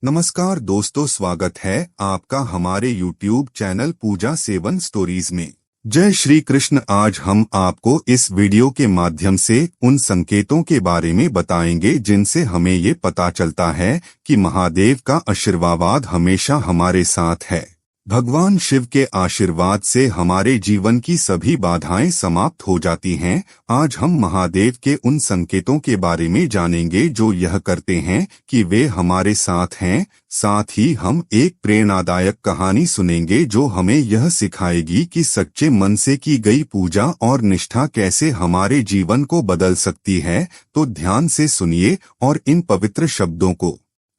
नमस्कार दोस्तों, स्वागत है आपका हमारे YouTube चैनल पूजा सेवन स्टोरीज में। जय श्री कृष्ण। आज हम आपको इस वीडियो के माध्यम से उन संकेतों के बारे में बताएंगे जिनसे हमें ये पता चलता है कि महादेव का आशीर्वाद हमेशा हमारे साथ है। भगवान शिव के आशीर्वाद से हमारे जीवन की सभी बाधाएं समाप्त हो जाती हैं। आज हम महादेव के उन संकेतों के बारे में जानेंगे जो यह करते हैं कि वे हमारे साथ हैं। साथ ही हम एक प्रेरणादायक कहानी सुनेंगे जो हमें यह सिखाएगी कि सच्चे मन से की गई पूजा और निष्ठा कैसे हमारे जीवन को बदल सकती है। तो ध्यान से सुनिए और इन पवित्र शब्दों को।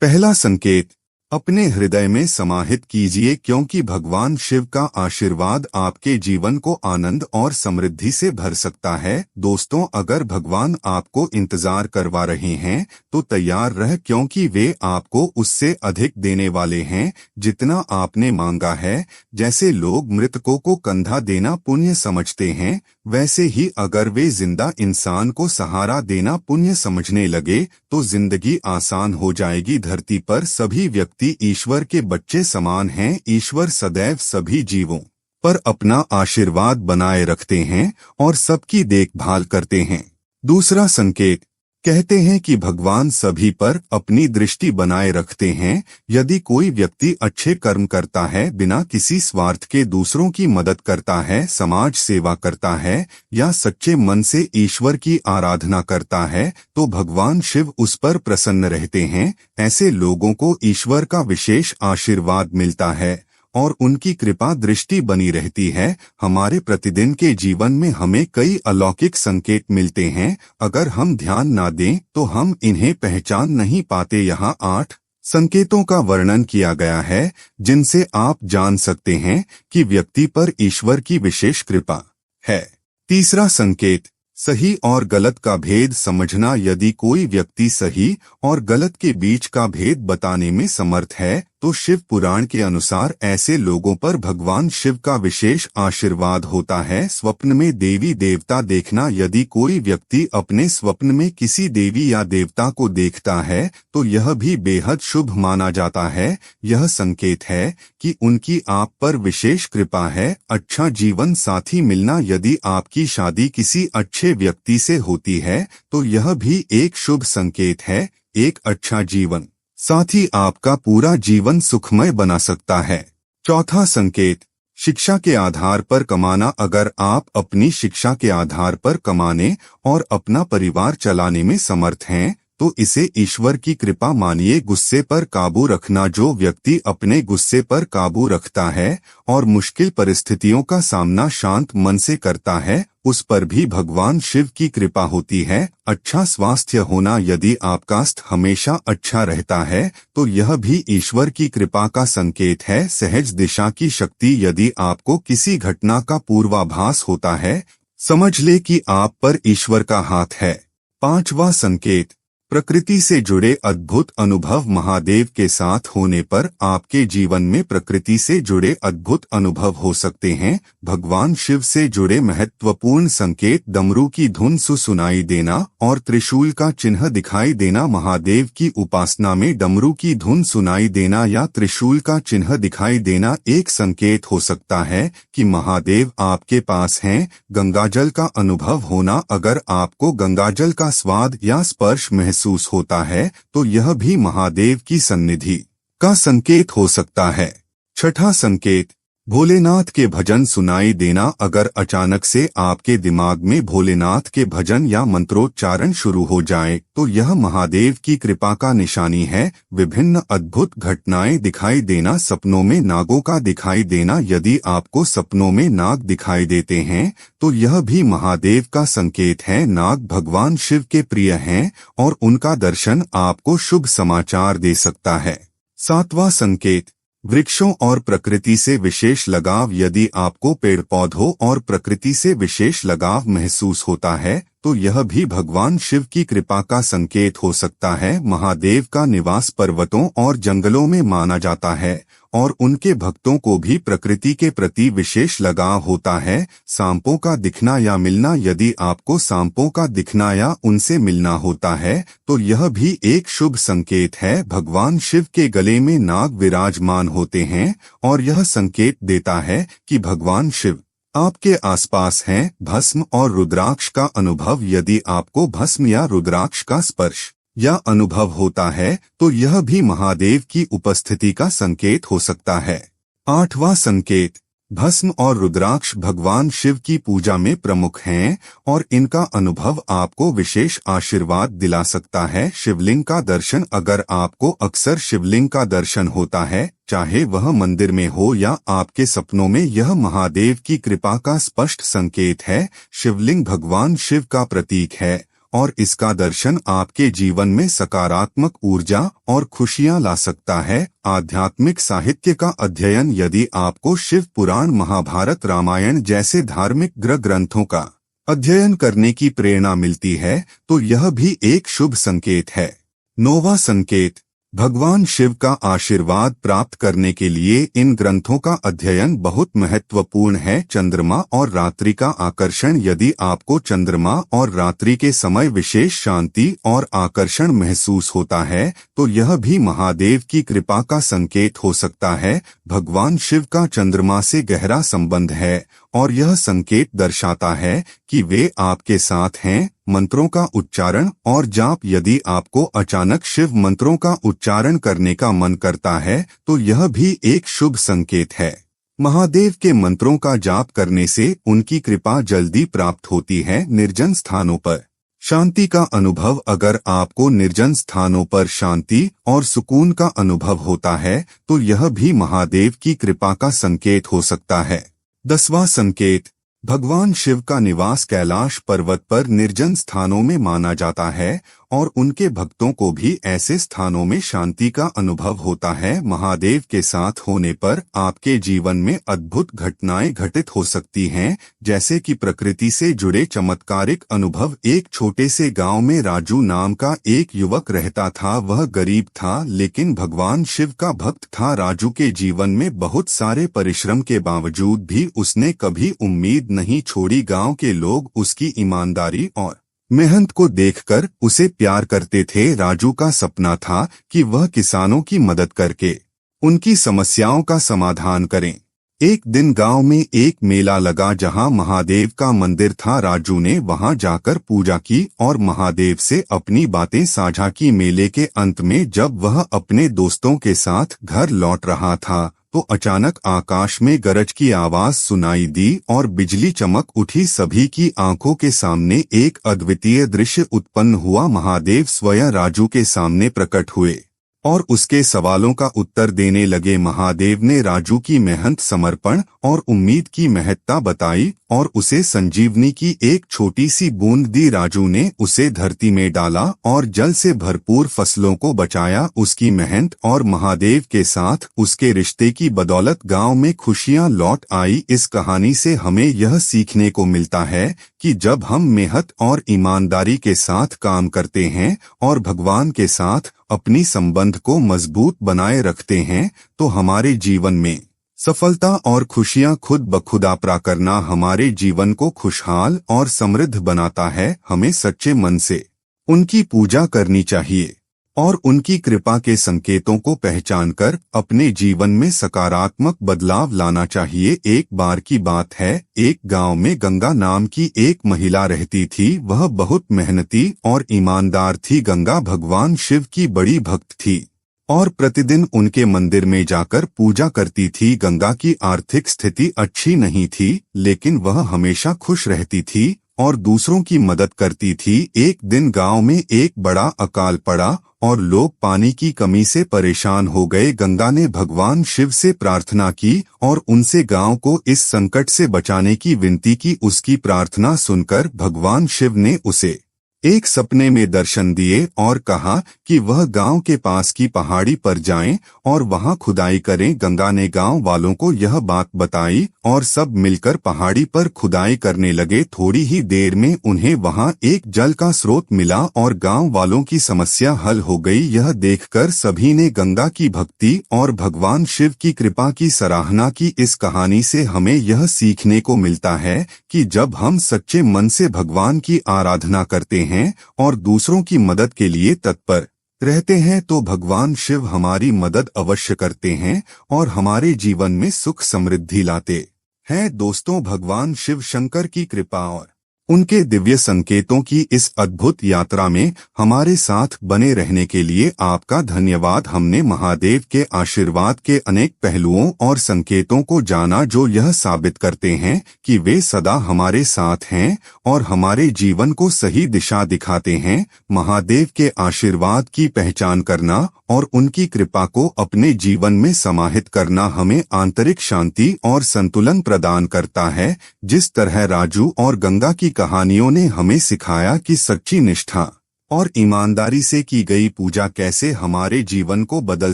पहला संकेत, अपने हृदय में समाहित कीजिए, क्योंकि भगवान शिव का आशीर्वाद आपके जीवन को आनंद और समृद्धि से भर सकता है। दोस्तों, अगर भगवान आपको इंतजार करवा रहे हैं तो तैयार रह, क्योंकि वे आपको उससे अधिक देने वाले हैं जितना आपने मांगा है। जैसे लोग मृतकों को कंधा देना पुण्य समझते हैं, वैसे ही अगर वे जिंदा इंसान को सहारा देना पुण्य समझने लगे तो जिंदगी आसान हो जाएगी। धरती पर सभी व्यक्ति ईश्वर के बच्चे समान हैं। ईश्वर सदैव सभी जीवों पर अपना आशीर्वाद बनाए रखते हैं और सबकी देखभाल करते हैं। दूसरा संकेत, कहते हैं कि भगवान सभी पर अपनी दृष्टि बनाए रखते हैं। यदि कोई व्यक्ति अच्छे कर्म करता है, बिना किसी स्वार्थ के दूसरों की मदद करता है, समाज सेवा करता है या सच्चे मन से ईश्वर की आराधना करता है, तो भगवान शिव उस पर प्रसन्न रहते हैं। ऐसे लोगों को ईश्वर का विशेष आशीर्वाद मिलता है और उनकी कृपा दृष्टि बनी रहती है। हमारे प्रतिदिन के जीवन में हमें कई अलौकिक संकेत मिलते हैं। अगर हम ध्यान ना दें तो हम इन्हें पहचान नहीं पाते। यहाँ 8 संकेतों का वर्णन किया गया है जिनसे आप जान सकते हैं कि व्यक्ति पर ईश्वर की विशेष कृपा है। तीसरा संकेत, सही और गलत का भेद समझना। यदि कोई व्यक्ति सही और गलत के बीच का भेद बताने में समर्थ है तो शिव पुराण के अनुसार ऐसे लोगों पर भगवान शिव का विशेष आशीर्वाद होता है। स्वप्न में देवी देवता देखना, यदि कोई व्यक्ति अपने स्वप्न में किसी देवी या देवता को देखता है तो यह भी बेहद शुभ माना जाता है। यह संकेत है कि उनकी आप पर विशेष कृपा है। अच्छा जीवन साथी मिलना, यदि आपकी शादी किसी अच्छे व्यक्ति से होती है तो यह भी एक शुभ संकेत है। एक अच्छा जीवन साथी आपका पूरा जीवन सुखमय बना सकता है। चौथा संकेत, शिक्षा के आधार पर कमाना। अगर आप अपनी शिक्षा के आधार पर कमाने और अपना परिवार चलाने में समर्थ हैं तो इसे ईश्वर की कृपा मानिए। गुस्से पर काबू रखना, जो व्यक्ति अपने गुस्से पर काबू रखता है और मुश्किल परिस्थितियों का सामना शांत मन से करता है, उस पर भी भगवान शिव की कृपा होती है। अच्छा स्वास्थ्य होना, यदि आपका स्वास्थ्य हमेशा अच्छा रहता है तो यह भी ईश्वर की कृपा का संकेत है। सहज दिशा की शक्ति, यदि आपको किसी घटना का पूर्वाभास होता है, समझ ले कि आप पर ईश्वर का हाथ है। पांचवा संकेत, प्रकृति से जुड़े अद्भुत अनुभव। महादेव के साथ होने पर आपके जीवन में प्रकृति से जुड़े अद्भुत अनुभव हो सकते हैं। भगवान शिव से जुड़े महत्वपूर्ण संकेत, डमरू की धुन सुनाई देना और त्रिशूल का चिन्ह दिखाई देना। महादेव की उपासना में डमरू की धुन सुनाई देना या त्रिशूल का चिन्ह दिखाई देना एक संकेत हो सकता है कि महादेव आपके पास हैं। गंगाजल का अनुभव होना, अगर आपको गंगाजल का स्वाद या स्पर्श महसूस होता है तो यह भी महादेव की सन्निधि का संकेत हो सकता है। छठा संकेत, भोलेनाथ के भजन सुनाई देना। अगर अचानक से आपके दिमाग में भोलेनाथ के भजन या मंत्रोच्चारण शुरू हो जाए तो यह महादेव की कृपा का निशानी है। विभिन्न अद्भुत घटनाएं दिखाई देना, सपनों में नागों का दिखाई देना। यदि आपको सपनों में नाग दिखाई देते हैं तो यह भी महादेव का संकेत है। नाग भगवान शिव के प्रिय हैं और उनका दर्शन आपको शुभ समाचार दे सकता है। सातवां संकेत, वृक्षों और प्रकृति से विशेष लगाव। यदि आपको पेड़ पौधों और प्रकृति से विशेष लगाव महसूस होता है तो यह भी भगवान शिव की कृपा का संकेत हो सकता है। महादेव का निवास पर्वतों और जंगलों में माना जाता है और उनके भक्तों को भी प्रकृति के प्रति विशेष लगाव होता है। सांपों का दिखना या मिलना, यदि आपको सांपों का दिखना या उनसे मिलना होता है तो यह भी एक शुभ संकेत है। भगवान शिव के गले में नाग विराजमान होते हैं और यह संकेत देता है कि भगवान शिव आपके आसपास हैं। भस्म और रुद्राक्ष का अनुभव, यदि आपको भस्म या रुद्राक्ष का स्पर्श या अनुभव होता है तो यह भी महादेव की उपस्थिति का संकेत हो सकता है। 8वां संकेत, भस्म और रुद्राक्ष भगवान शिव की पूजा में प्रमुख हैं और इनका अनुभव आपको विशेष आशीर्वाद दिला सकता है। शिवलिंग का दर्शन, अगर आपको अक्सर शिवलिंग का दर्शन होता है, चाहे वह मंदिर में हो या आपके सपनों में, यह महादेव की कृपा का स्पष्ट संकेत है। शिवलिंग भगवान शिव का प्रतीक है और इसका दर्शन आपके जीवन में सकारात्मक ऊर्जा और खुशियां ला सकता है। आध्यात्मिक साहित्य का अध्ययन, यदि आपको शिव पुराण, महाभारत, रामायण जैसे धार्मिक ग्रंथों का अध्ययन करने की प्रेरणा मिलती है तो यह भी एक शुभ संकेत है। 9वां संकेत, भगवान शिव का आशीर्वाद प्राप्त करने के लिए इन ग्रंथों का अध्ययन बहुत महत्वपूर्ण है। चंद्रमा और रात्रि का आकर्षण, यदि आपको चंद्रमा और रात्रि के समय विशेष शांति और आकर्षण महसूस होता है तो यह भी महादेव की कृपा का संकेत हो सकता है। भगवान शिव का चंद्रमा से गहरा संबंध है और यह संकेत दर्शाता है कि वे आपके साथ हैं। मंत्रों का उच्चारण और जाप, यदि आपको अचानक शिव मंत्रों का उच्चारण करने का मन करता है तो यह भी एक शुभ संकेत है। महादेव के मंत्रों का जाप करने से उनकी कृपा जल्दी प्राप्त होती है। निर्जन स्थानों पर शांति का अनुभव, अगर आपको निर्जन स्थानों पर शांति और सुकून का अनुभव होता है तो यह भी महादेव की कृपा का संकेत हो सकता है। 10वां संकेत, भगवान शिव का निवास कैलाश पर्वत पर निर्जन स्थानों में माना जाता है और उनके भक्तों को भी ऐसे स्थानों में शांति का अनुभव होता है। महादेव के साथ होने पर आपके जीवन में अद्भुत घटनाएं घटित हो सकती हैं, जैसे कि प्रकृति से जुड़े चमत्कारिक अनुभव। एक छोटे से गांव में राजू नाम का एक युवक रहता था। वह गरीब था लेकिन भगवान शिव का भक्त था। राजू के जीवन में बहुत सारे परिश्रम के बावजूद भी उसने कभी उम्मीद नहीं छोड़ी। गांव के लोग उसकी ईमानदारी और मेहनत को देखकर उसे प्यार करते थे। राजू का सपना था कि वह किसानों की मदद करके उनकी समस्याओं का समाधान करें। एक दिन गांव में एक मेला लगा जहां महादेव का मंदिर था। राजू ने वहां जाकर पूजा की और महादेव से अपनी बातें साझा की। मेले के अंत में जब वह अपने दोस्तों के साथ घर लौट रहा था तो अचानक आकाश में गरज की आवाज सुनाई दी और बिजली चमक उठी। सभी की आंखों के सामने एक अद्वितीय दृश्य उत्पन्न हुआ। महादेव स्वयं राजू के सामने प्रकट हुए और उसके सवालों का उत्तर देने लगे। महादेव ने राजू की मेहनत, समर्पण और उम्मीद की महत्ता बताई और उसे संजीवनी की एक छोटी सी बूंद दी। राजू ने उसे धरती में डाला और जल से भरपूर फसलों को बचाया। उसकी मेहनत और महादेव के साथ उसके रिश्ते की बदौलत गांव में खुशियां लौट आई। इस कहानी से हमें यह सीखने को मिलता है कि जब हम मेहनत और ईमानदारी के साथ काम करते हैं और भगवान के साथ अपनी संबंध को मजबूत बनाए रखते हैं तो हमारे जीवन में सफलता और खुशियां खुद ब खुद आपरा करना हमारे जीवन को खुशहाल और समृद्ध बनाता है। हमें सच्चे मन से उनकी पूजा करनी चाहिए और उनकी कृपा के संकेतों को पहचानकर अपने जीवन में सकारात्मक बदलाव लाना चाहिए। एक बार की बात है, एक गांव में गंगा नाम की एक महिला रहती थी। वह बहुत मेहनती और ईमानदार थी। गंगा भगवान शिव की बड़ी भक्त थी और प्रतिदिन उनके मंदिर में जाकर पूजा करती थी। गंगा की आर्थिक स्थिति अच्छी नहीं थी लेकिन वह हमेशा खुश रहती थी और दूसरों की मदद करती थी। एक दिन गांव में एक बड़ा अकाल पड़ा और लोग पानी की कमी से परेशान हो गए। गंगा ने भगवान शिव से प्रार्थना की और उनसे गांव को इस संकट से बचाने की विनती की। उसकी प्रार्थना सुनकर भगवान शिव ने उसे एक सपने में दर्शन दिए और कहा कि वह गांव के पास की पहाड़ी पर जाएं और वहां खुदाई करें। गंगा ने गांव वालों को यह बात बताई और सब मिलकर पहाड़ी पर खुदाई करने लगे। थोड़ी ही देर में उन्हें वहां एक जल का स्रोत मिला और गांव वालों की समस्या हल हो गई। यह देखकर सभी ने गंगा की भक्ति और भगवान शिव की कृपा की सराहना की। इस कहानी से हमें यह सीखने को मिलता है कि जब हम सच्चे मन से भगवान की आराधना करते हैं और दूसरों की मदद के लिए तत्पर रहते हैं तो भगवान शिव हमारी मदद अवश्य करते हैं और हमारे जीवन में सुख समृद्धि लाते हैं। दोस्तों, भगवान शिव शंकर की कृपा और उनके दिव्य संकेतों की इस अद्भुत यात्रा में हमारे साथ बने रहने के लिए आपका धन्यवाद। हमने महादेव के आशीर्वाद के अनेक पहलुओं और संकेतों को जाना जो यह साबित करते हैं कि वे सदा हमारे साथ हैं और हमारे जीवन को सही दिशा दिखाते हैं। महादेव के आशीर्वाद की पहचान करना और उनकी कृपा को अपने जीवन में समाहित करना हमें आंतरिक शांति और संतुलन प्रदान करता है। जिस तरह राजू और गंगा की कहानियों ने हमें सिखाया कि सच्ची निष्ठा और ईमानदारी से की गई पूजा कैसे हमारे जीवन को बदल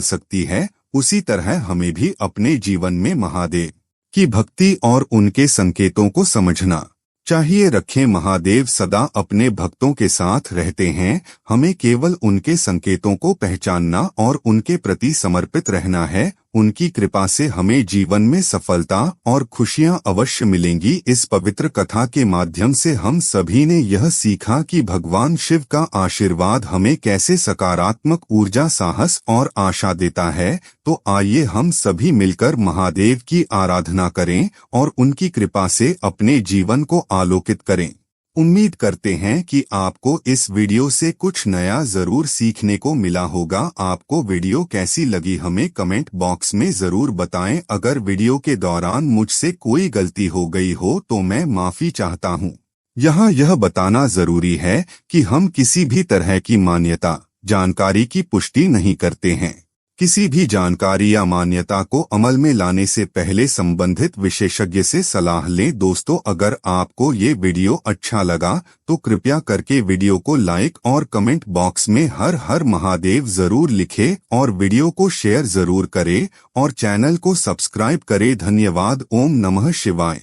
सकती है, उसी तरह हमें भी अपने जीवन में महादेव की भक्ति और उनके संकेतों को समझना चाहिए। रखें, महादेव सदा अपने भक्तों के साथ रहते हैं। हमें केवल उनके संकेतों को पहचानना और उनके प्रति समर्पित रहना है। उनकी कृपा से हमें जीवन में सफलता और खुशियां अवश्य मिलेंगी। इस पवित्र कथा के माध्यम से हम सभी ने यह सीखा कि भगवान शिव का आशीर्वाद हमें कैसे सकारात्मक ऊर्जा, साहस और आशा देता है। तो आइए हम सभी मिलकर महादेव की आराधना करें और उनकी कृपा से अपने जीवन को आलोकित करें। उम्मीद करते हैं कि आपको इस वीडियो से कुछ नया जरूर सीखने को मिला होगा। आपको वीडियो कैसी लगी हमें कमेंट बॉक्स में जरूर बताएं। अगर वीडियो के दौरान मुझसे कोई गलती हो गई हो तो मैं माफी चाहता हूं। यहाँ यह बताना जरूरी है कि हम किसी भी तरह की मान्यता, जानकारी की पुष्टि नहीं करते हैं। किसी भी जानकारी या मान्यता को अमल में लाने से पहले संबंधित विशेषज्ञ से सलाह लें। दोस्तों, अगर आपको ये वीडियो अच्छा लगा तो कृपया करके वीडियो को लाइक और कमेंट बॉक्स में हर हर महादेव जरूर लिखें और वीडियो को शेयर जरूर करें और चैनल को सब्सक्राइब करें। धन्यवाद। ओम नमः शिवाय।